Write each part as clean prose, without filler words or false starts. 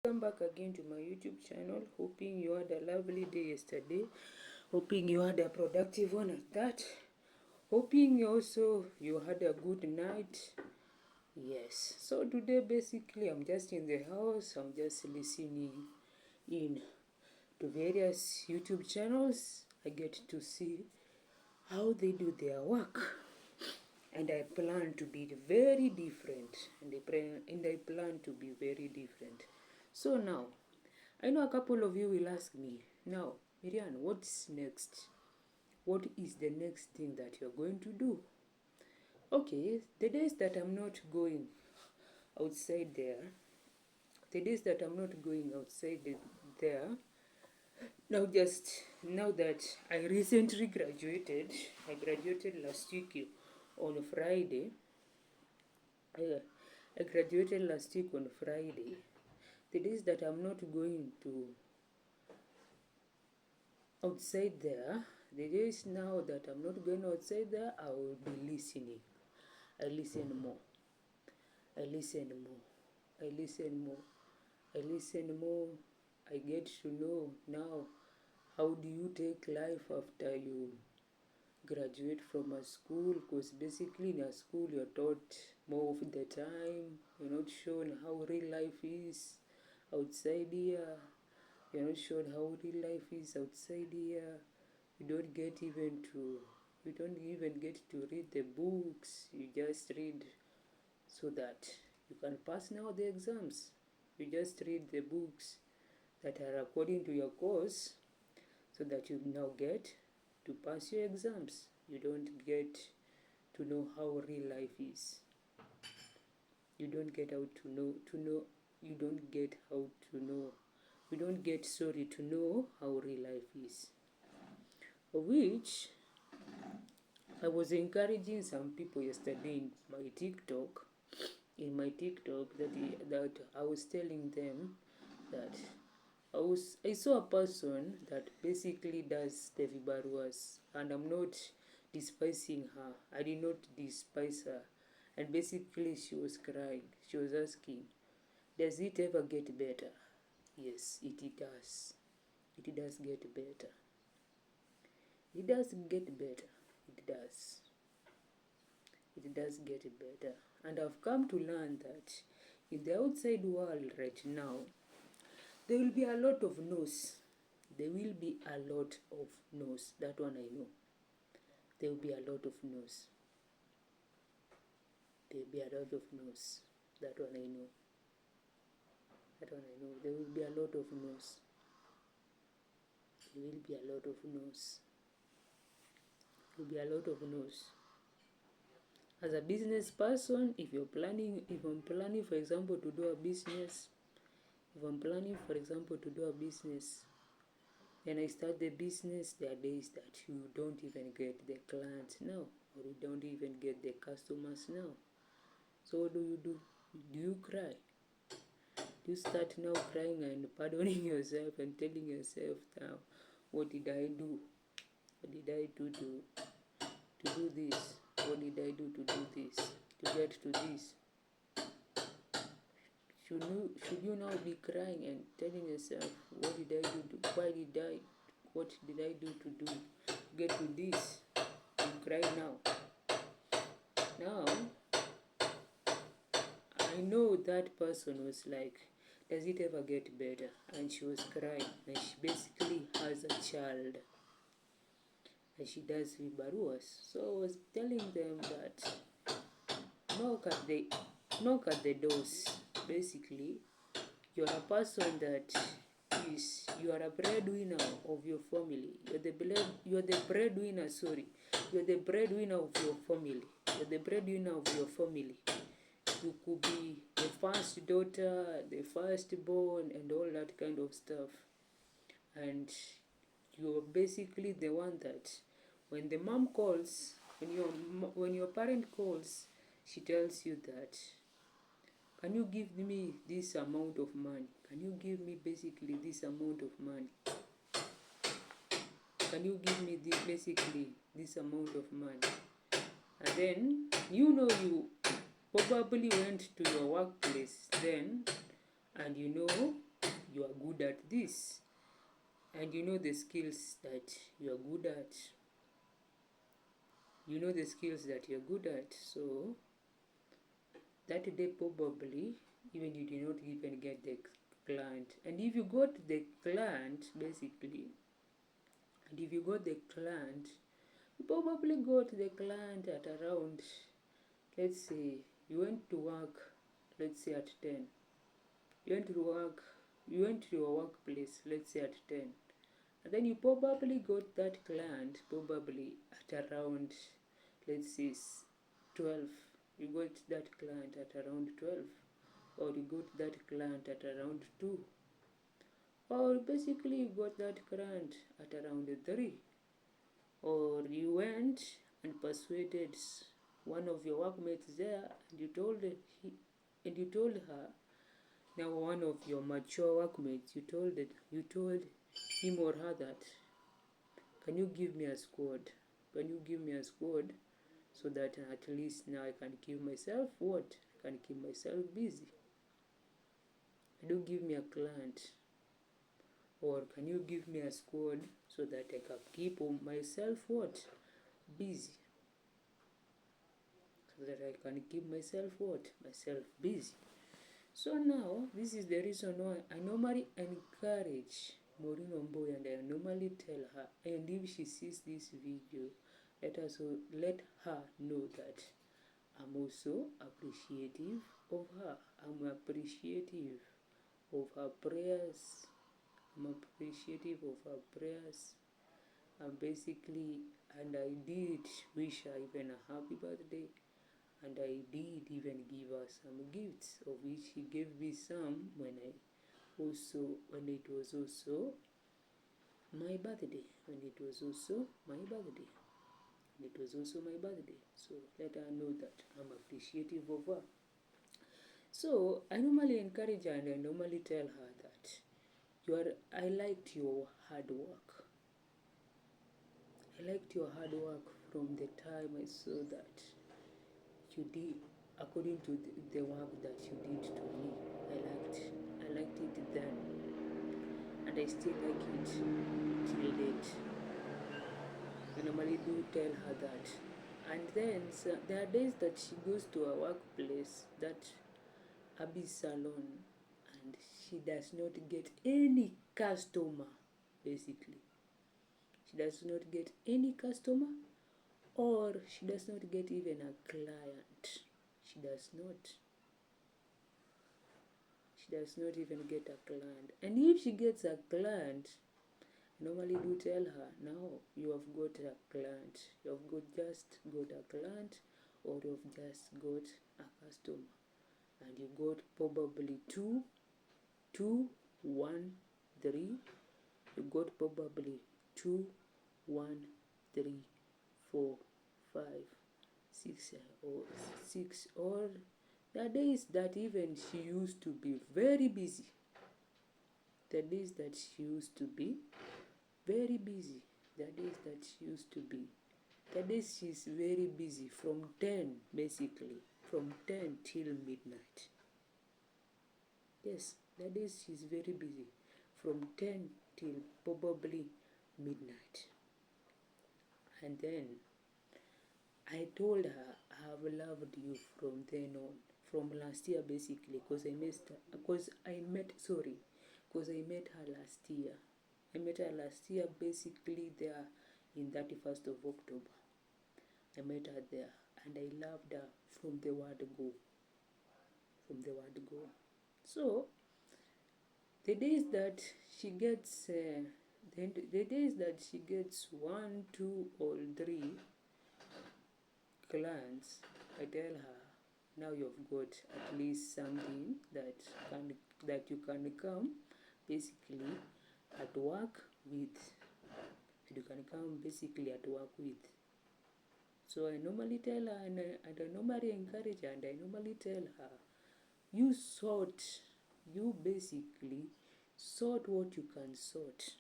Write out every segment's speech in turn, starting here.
Welcome back again to my YouTube channel. Hoping you had a lovely day yesterday. Hoping you had a productive one at that. Hoping also you had a good night. Yes. So today basically I'm just in the house. I'm just listening in to various YouTube channels. I get to see how they do their work. And I plan to be very different. And I plan to be very different. So now, I know a couple of you will ask me, now, Miriam, what's next? What is the next thing that you're going to do? Okay, the days that I'm not going outside there, there, now that I recently graduated, I graduated last week on Friday. I graduated last week on Friday. The days that I'm not going to outside there, the days now that I'm not going outside there, I will be listening. I listen more. I listen more. I listen more. I listen more. I get to know now how do you take life after you graduate from a school, because basically in a school you're taught more of the time. You're not shown how real life is outside here. You're not shown how real life is outside here. You don't even get to read the books. You just read so that you can pass now the exams. You just read the books that are according to your course so that you now get to pass your exams. You don't get to know how real life is. You don't get how to know you don't get how to know you don't get to know how real life is. Which I was encouraging some people yesterday in my TikTok, that I was telling them that I saw a person that basically does the vibaruas, and I'm not despising her. I did not despise her. And basically she was crying. She was asking, does it ever get better? Yes, it does. It does get better. It does get better. It does. It does get better. And I've come to learn that in the outside world right now, there will be a lot of no's. There will be a lot of no's. That one I know. There will be a lot of no's. There will be a lot of no's. That one I know. That one I know. There will be a lot of no's. There will be a lot of no's. There will be a lot of no's. As a business person, if I'm planning, for example, to do a business, then I start the business, there are days that you don't even get the clients now, or you don't even get the customers now. So what do? Do you cry? Do you start now crying and pardoning yourself and telling yourself now, what did I do? What did I do to do this? What did I do to do this? To get to this? Should you now be crying and telling yourself, what did I do? What did I do to get to this? You cry now. Now, I know that person was like, does it ever get better? And she was crying, and she basically has a child, and she does vibaruas. So I was telling them that knock at the doors. Basically, you're a person that you are a breadwinner of your family. You're the breadwinner of your family. You're the breadwinner of your family. You could be the first daughter, the firstborn, and all that kind of stuff. And you're basically the one that when the mom calls, when your parent calls, she tells you that, can you give me this amount of money? Can you give me basically this amount of money? Can you give me this amount of money? And then, you probably went to your workplace then, and you are good at this, and you know the skills that you are good at. You know the skills that you're good at. So that day probably even you did not even get the client. And if you got the client, basically, and if you got the client, you probably got the client at around, let's say, you went to work, let's say at 10. You went to your workplace, let's say at 10. And then you probably got that client probably at around, let's say, 12. You got that client at around 12. Or you got that client at around 2. Or basically you got that client at around 3. Or you went and persuaded one of your workmates there, and you told her, now one of your mature workmates, you told him or her that, can you give me a squad? Can you give me a squad so that at least now I can keep myself what? I can keep myself busy. Can you give me a client? Or can you give me a squad so that I can keep myself what? Busy. So that I can keep myself what? Myself busy. So now, this is the reason why I normally encourage Maureen Wambui, and I normally tell her, and if she sees this video, let her know that I'm also appreciative of her. I'm appreciative of her prayers. I'm appreciative of her prayers. And basically, and I did wish her even a happy birthday. And I did even give her some gifts, of which she gave me some when it was also my birthday. So let her know that I'm appreciative of her. So I normally encourage her, and I normally tell her that I liked your hard work. I liked your hard work from the time I saw that you did according to the work that you did to me. I liked it then, and I still like it till date. I normally do tell her that. And then there are days that she goes to her workplace, that Abby salon, and she does not get any customer. Basically, she does not get any customer, or she does not get even a client. She does not even get a client. And if she gets a client, I normally do tell her, now you have got a client. You have just got a client, or you have just got a customer. And you got probably 2, 1, 3. You got probably 2, 1, 3, 4, 5, 6, or 6, or there are days that even she used to be very busy. The days that she used to be very busy. The days that she used to be. The days she's very busy from 10, basically. From 10 till midnight. Yes, the days she's very busy. From 10 till probably midnight. And then I told her I have loved you from then on. From last year, basically, because I met her last year. I met her last year, basically there in 31st of October. I met her there, and I loved her from the word go. So the days that she gets, the days that she gets 1, 2, or 3 clients, I tell her, now you've got at least something that you can come basically at work with. You can come basically at work with. So I normally tell her, and I normally encourage her, and I normally tell her, you basically sort what you can sort.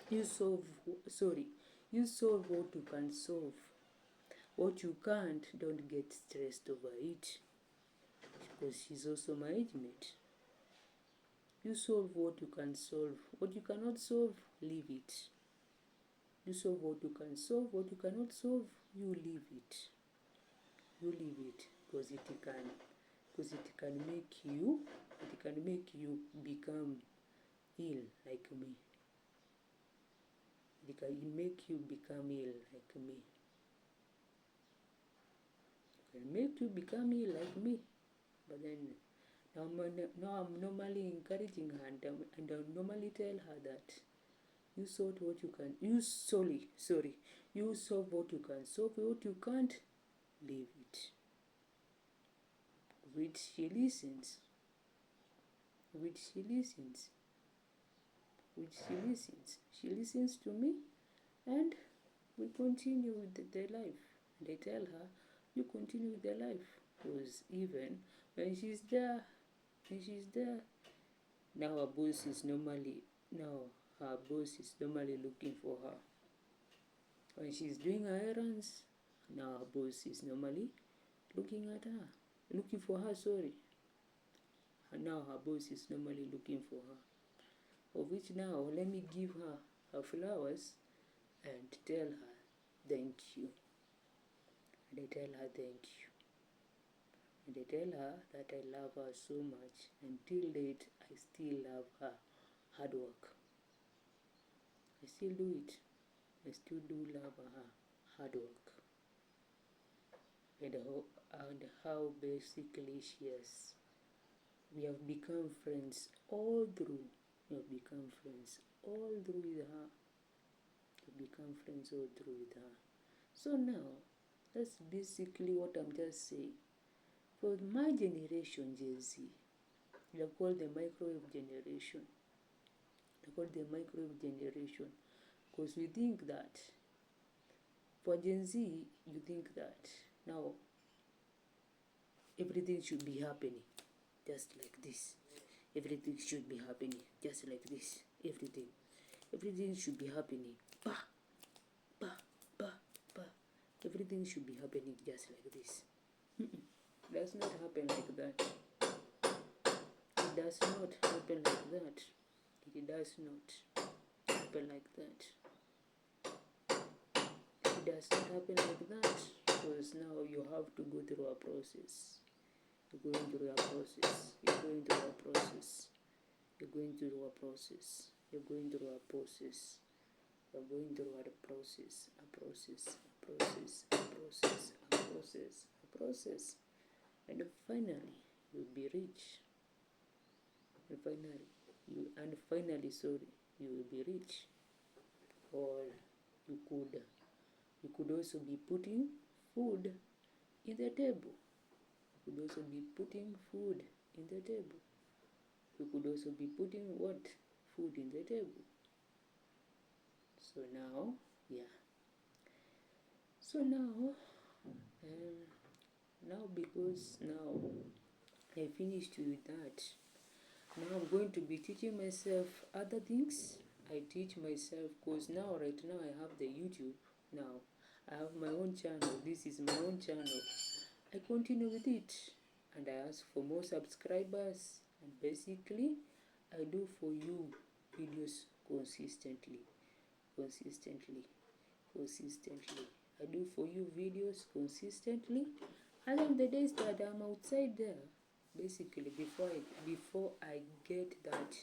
You solve what you can solve. What you can't, don't get stressed over it. Because she's also my age mate. You solve what you can solve. What you cannot solve, leave it. You solve what you can solve. What you cannot solve, you leave it. You leave it, because it can make you become ill like me. It can make you become ill like me. It can make you become ill like me. But then now I'm normally encouraging her, and I normally tell her that you solve what you can. You solve what you can solve. What you can't, leave it. Which she listens. She listens to me, and we continue with the life. And I tell her, you continue with the life, because even when she's there, now her boss is normally looking for her. When she's doing her errands, now her boss is normally looking for her, and now her boss is normally looking for her. Of which now, let me give her her flowers and tell her thank you. And I tell her thank you. And I tell her that I love her so much. Until date, I still love her hard work. I still do it. I still do love her hard work. And how basically we have become friends all through. We have become friends all through with her. So now, that's basically what I'm just saying. For my generation, Gen Z, they are called the microwave generation. Because we think that, for Gen Z, you think that now everything should be happening just like this. Everything should be happening just like this. Everything should be happening. Everything should be happening just like this. It does not happen like that. It does not happen like that. It does not happen like that. It does not happen like that, because now you have to go through a process. You're going through a process. And finally, you'll be rich. You will be rich. Or you could also be putting food in the table. You could also be putting what? Food in the table. So now, because now I finished with that, now I'm going to be teaching myself other things. I teach myself, because right now I have the YouTube. Now I have my own channel. This is my own channel. I continue with it, and I ask for more subscribers, and basically I do for you videos consistently. I do for you videos consistently. And on the days that I'm outside there, basically before I get that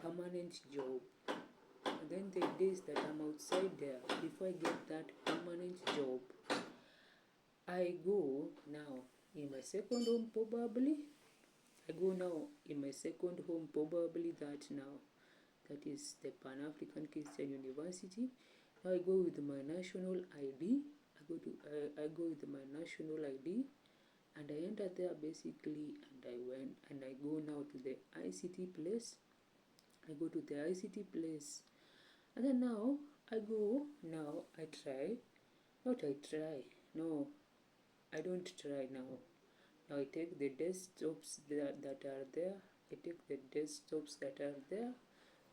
permanent job, and then the days that I'm outside there, before I get that permanent job, I go now in my second home probably. That is the Pan-African Christian University. Now I go with my national ID. I go with my national ID, and I enter there basically, and I go now to the ICT place. I go to the ICT place, and then now I don't try now. Now I take the desktops that are there.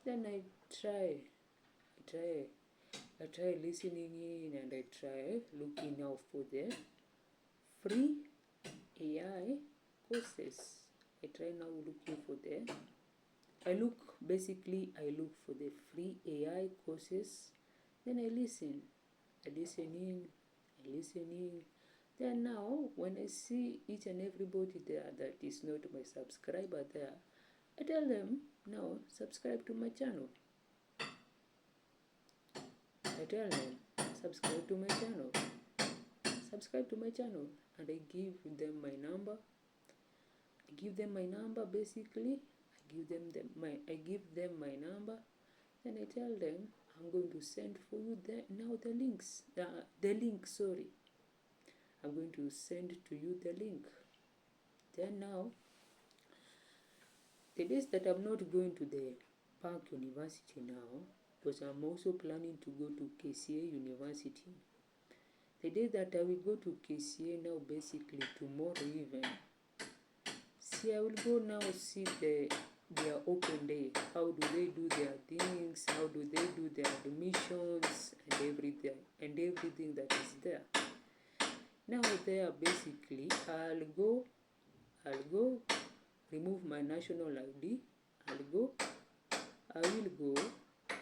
Then I try listening in, and I try looking out for the free AI courses. I try now looking for the I look for the free AI courses, then I listen in. Then now, when I see each and everybody there that is not my subscriber there, I tell them, now subscribe to my channel. I tell them, subscribe to my channel. And I give them my number. Basically. I give them my number. Then I tell them, I'm going to send for you the links. I'm going to send to you the link. Then now, the days that I'm not going to the Park University now, because I'm also planning to go to KCA University. The day that I will go to KCA now, basically tomorrow even, I will go now see their open day. How do they do their things? How do they do their admissions and everything that is there? Now there, basically, I'll go remove my national ID. I will go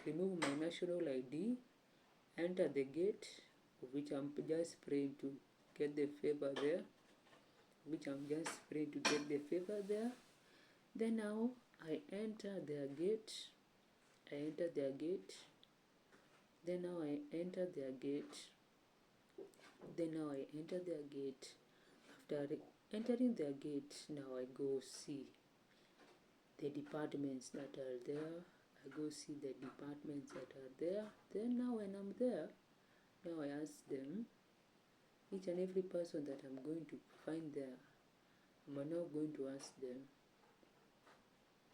remove my national ID, enter the gate, which I'm just praying to get the favor there. Then now I enter their gate. Then now I enter their gate. After entering their gate, now I go see the departments that are there. Then now when I'm there, now I ask them, each and every person that I'm going to find there, I'm now going to ask them,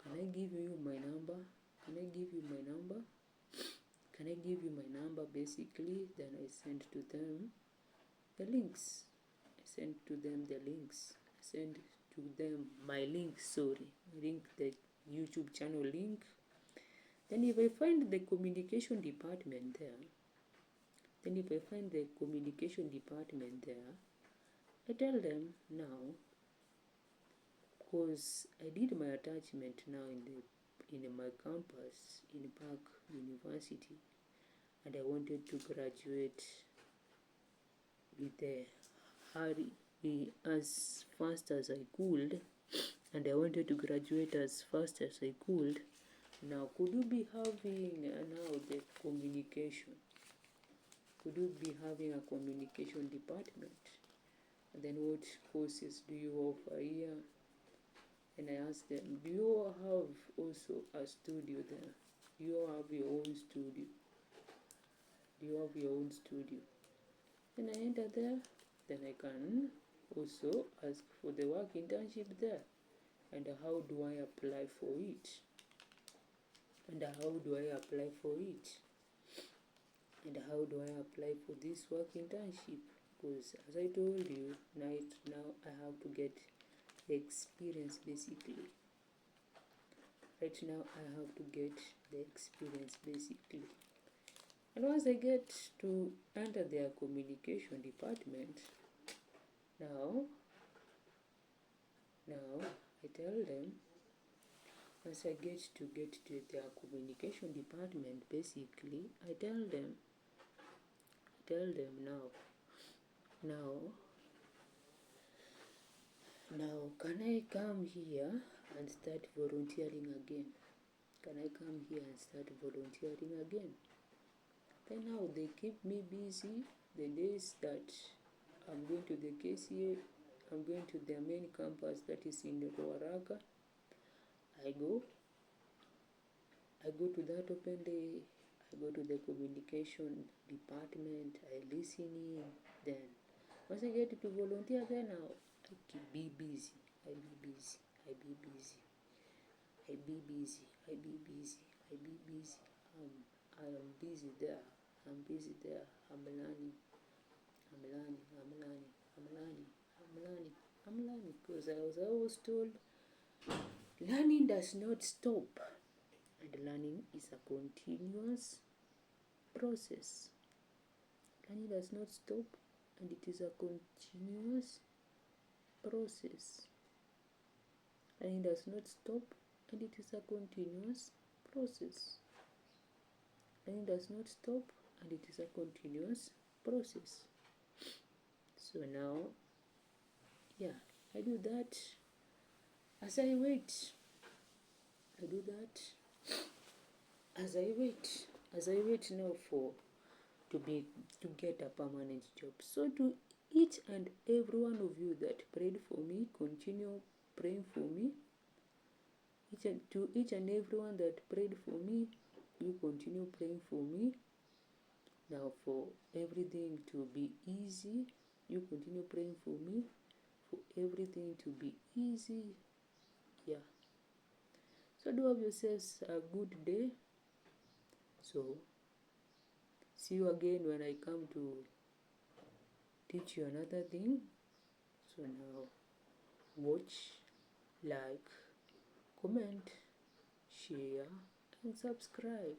can I give you my number? Basically. Then I send to them the links. Send to them my link, the YouTube channel link. Then if I find the communication department there, I tell them now, because I did my attachment now in my campus in Park University, and I wanted to graduate with as fast as I could, Now, could you be having now the communication? Could you be having a communication department? And then what courses do you offer here? And I asked them, do you have also a studio there? Do you have your own studio? Then I enter there, then I can also ask for the work internship there. And how do I apply for it? And how do I apply for this work internship? Because as I told you, now I have to get the experience basically. And once I get to enter their communication department, now I tell them, once I get to their communication department, basically, I tell them now can I come here and start volunteering again? Then now they keep me busy the days that I'm going to the KCA, I'm going to their main campus that is in Ruaraka. I go to that open day, I go to the communication department, I listen in. Then once I get to volunteer there now, I be busy. I am busy there. I'm learning because I was always told learning does not stop, and learning is a continuous process. Learning does not stop, and it is a continuous process. Learning does not stop, and it is a continuous process, and it does not stop, and it is a continuous process. So now, yeah, I do that as I wait. I do that as I wait now for to get a permanent job. So to each and every one of you that prayed for me, continue praying for me. To each and everyone that prayed for me, you continue praying for me. Now for everything to be easy, you continue praying for me. For everything to be easy, yeah. So do have yourselves a good day. So see you again when I come to teach you another thing. So now watch, like, comment, share and subscribe.